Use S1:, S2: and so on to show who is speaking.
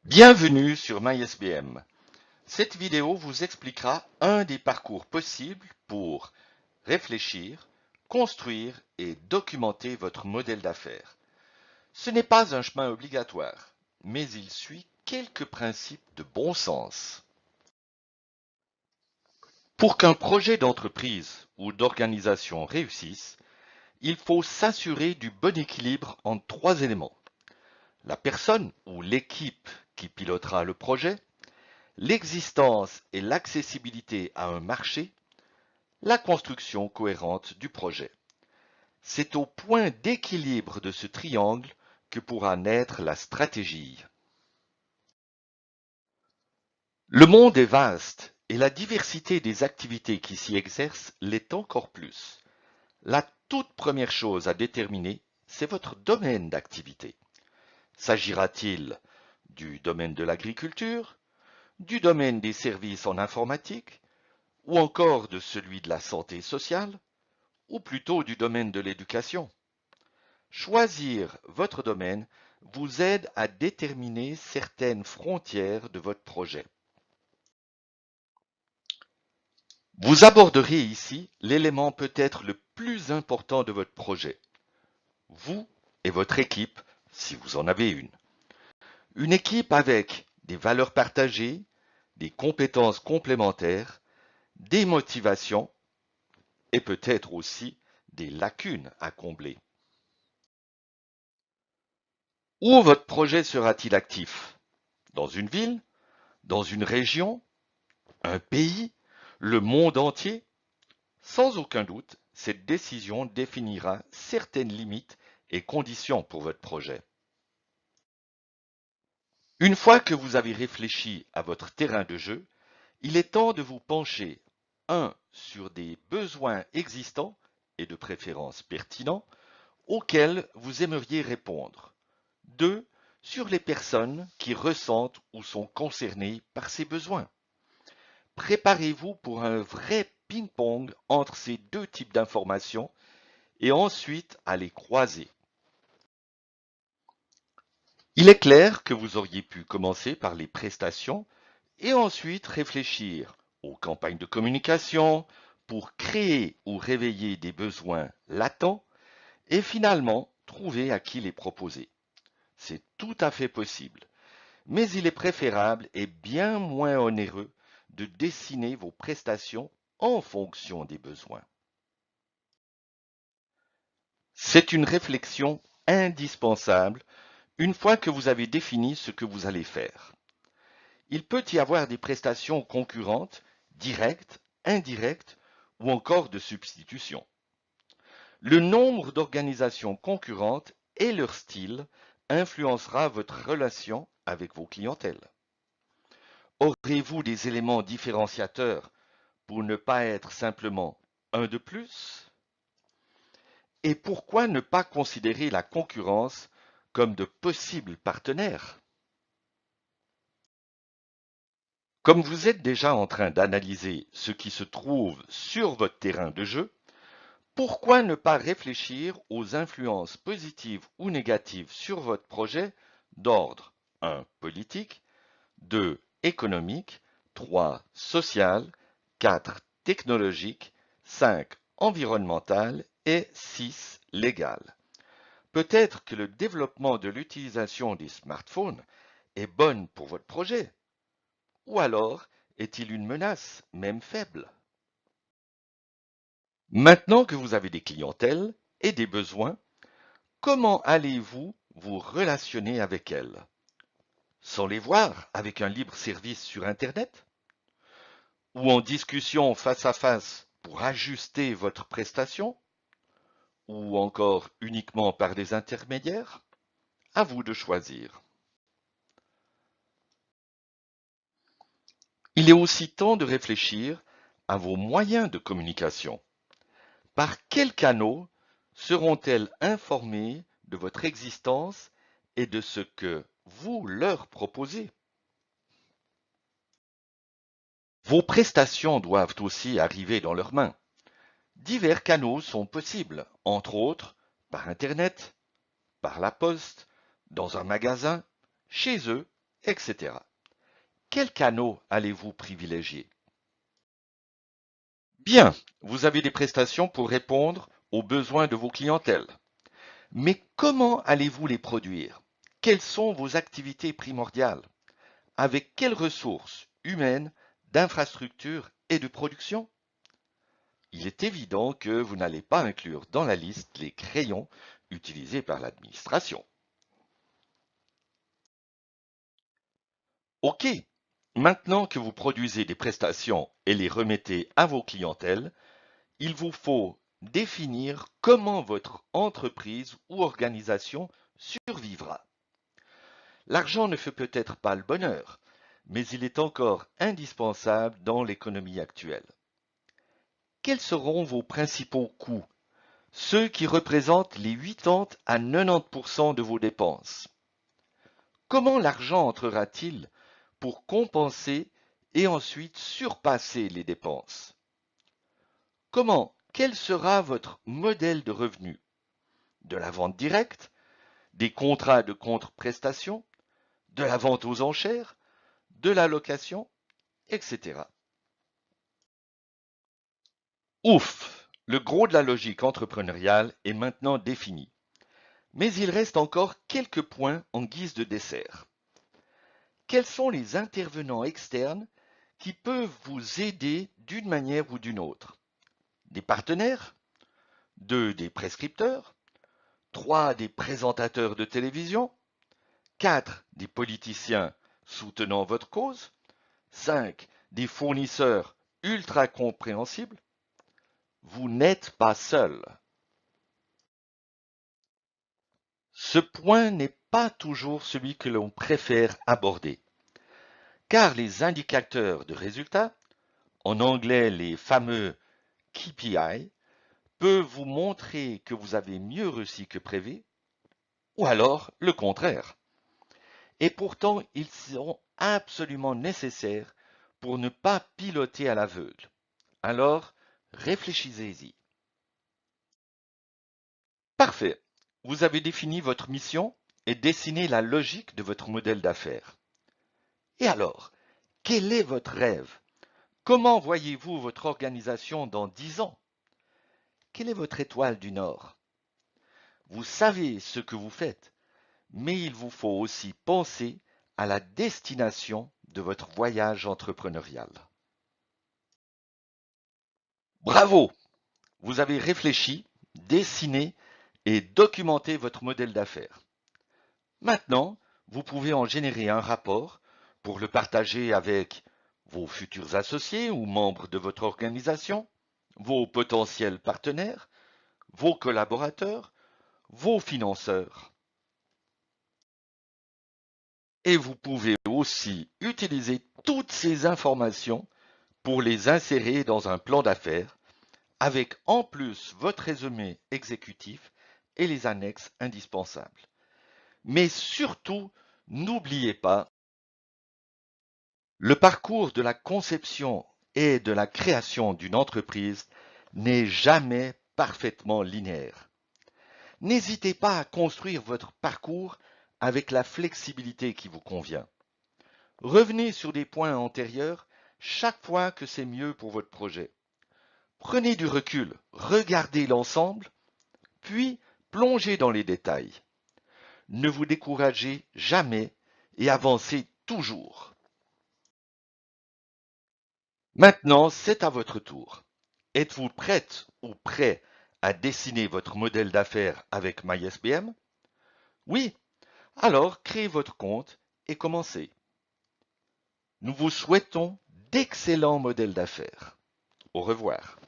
S1: Bienvenue sur MySBM. Cette vidéo vous expliquera un des parcours possibles pour réfléchir, construire et documenter votre modèle d'affaires. Ce n'est pas un chemin obligatoire, mais il suit quelques principes de bon sens. Pour qu'un projet d'entreprise ou d'organisation réussisse, il faut s'assurer du bon équilibre entre trois éléments. La personne ou l'équipe qui pilotera le projet, l'existence et l'accessibilité à un marché, la construction cohérente du projet. C'est au point d'équilibre de ce triangle que pourra naître la stratégie. Le monde est vaste et la diversité des activités qui s'y exercent l'est encore plus. La toute première chose à déterminer, c'est votre domaine d'activité. S'agira-t-il du domaine de l'agriculture, du domaine des services en informatique, ou encore de celui de la santé sociale, ou plutôt du domaine de l'éducation? Choisir votre domaine vous aide à déterminer certaines frontières de votre projet. Vous aborderez ici l'élément peut-être le plus important de votre projet, vous et votre équipe, si vous en avez une. Une équipe avec des valeurs partagées, des compétences complémentaires, des motivations et peut-être aussi des lacunes à combler. Où votre projet sera-t-il actif? Dans une ville? Dans une région? Un pays? Le monde entier? Sans aucun doute, cette décision définira certaines limites et conditions pour votre projet. Une fois que vous avez réfléchi à votre terrain de jeu, il est temps de vous pencher 1. Sur des besoins existants et de préférence pertinents auxquels vous aimeriez répondre. 2. Sur les personnes qui ressentent ou sont concernées par ces besoins. Préparez-vous pour un vrai ping-pong entre ces deux types d'informations et ensuite à les croiser. Il est clair que vous auriez pu commencer par les prestations et ensuite réfléchir aux campagnes de communication pour créer ou réveiller des besoins latents et finalement trouver à qui les proposer. C'est tout à fait possible, mais il est préférable et bien moins onéreux de dessiner vos prestations en fonction des besoins. C'est une réflexion indispensable une fois que vous avez défini ce que vous allez faire. Il peut y avoir des prestations concurrentes, directes, indirectes ou encore de substitution. Le nombre d'organisations concurrentes et leur style influencera votre relation avec vos clientèles. Aurez-vous des éléments différenciateurs pour ne pas être simplement un de plus? Et pourquoi ne pas considérer la concurrence comme de possibles partenaires? Comme vous êtes déjà en train d'analyser ce qui se trouve sur votre terrain de jeu, pourquoi ne pas réfléchir aux influences positives ou négatives sur votre projet d'ordre 1. Politique, 2. Économique, 3. Social, 4. Technologique, 5. Environnemental et 6. Légal. Peut-être que le développement de l'utilisation des smartphones est bonne pour votre projet. Ou alors, est-il une menace, même faible? Maintenant que vous avez des clientèles et des besoins, comment allez-vous vous relationner avec elles? Sans les voir avec un libre service sur Internet? Ou en discussion face à face pour ajuster votre prestation? Ou encore uniquement par des intermédiaires? À vous de choisir. Il est aussi temps de réfléchir à vos moyens de communication. Par quels canaux seront-elles informées de votre existence et de ce que vous leur proposez? Vos prestations doivent aussi arriver dans leurs mains. Divers canaux sont possibles, entre autres par Internet, par la poste, dans un magasin, chez eux etc. Quels canaux allez-vous privilégier? Bien, vous avez des prestations pour répondre aux besoins de vos clientèles. Mais comment allez-vous les produire? Quelles sont vos activités primordiales? Avec quelles ressources humaines, d'infrastructures et de production? Il est évident que vous n'allez pas inclure dans la liste les crayons utilisés par l'administration. OK, maintenant que vous produisez des prestations et les remettez à vos clientèles, il vous faut définir comment votre entreprise ou organisation survivra. L'argent ne fait peut-être pas le bonheur, mais il est encore indispensable dans l'économie actuelle. Quels seront vos principaux coûts? Ceux qui représentent les 80 à 90% de vos dépenses. Comment l'argent entrera-t-il pour compenser et ensuite surpasser les dépenses? Quel sera votre modèle de revenu? De la vente directe, des contrats de contre-prestation, de la vente aux enchères, de la location, etc. Ouf! Le gros de la logique entrepreneuriale est maintenant défini. Mais il reste encore quelques points en guise de dessert. Quels sont les intervenants externes qui peuvent vous aider d'une manière ou d'une autre? Des partenaires? Des prescripteurs? 3 des présentateurs de télévision? 4 des politiciens soutenant votre cause? 5 des fournisseurs ultra compréhensibles? Vous n'êtes pas seul. Ce point n'est pas toujours celui que l'on préfère aborder, car les indicateurs de résultats, en anglais les fameux KPI, peuvent vous montrer que vous avez mieux réussi que prévu, ou alors le contraire. Et pourtant, ils sont absolument nécessaires pour ne pas piloter à l'aveugle. Alors, réfléchissez-y. Parfait. Vous avez défini votre mission et dessiné la logique de votre modèle d'affaires. Et alors, quel est votre rêve? Comment voyez-vous votre organisation dans 10 ans? Quelle est votre étoile du Nord? Vous savez ce que vous faites, mais il vous faut aussi penser à la destination de votre voyage entrepreneurial. Bravo! Vous avez réfléchi, dessiné et documenté votre modèle d'affaires. Maintenant, vous pouvez en générer un rapport pour le partager avec vos futurs associés ou membres de votre organisation, vos potentiels partenaires, vos collaborateurs, vos financeurs. Et vous pouvez aussi utiliser toutes ces informations pour les insérer dans un plan d'affaires avec en plus votre résumé exécutif et les annexes indispensables. Mais surtout, n'oubliez pas, le parcours de la conception et de la création d'une entreprise n'est jamais parfaitement linéaire. N'hésitez pas à construire votre parcours avec la flexibilité qui vous convient. Revenez sur des points antérieurs chaque fois que c'est mieux pour votre projet. Prenez du recul, regardez l'ensemble, puis plongez dans les détails. Ne vous découragez jamais et avancez toujours. Maintenant, c'est à votre tour. Êtes-vous prête ou prêt à dessiner votre modèle d'affaires avec MySBM? Oui, alors créez votre compte et commencez. Nous vous souhaitons d'excellents modèles d'affaires. Au revoir.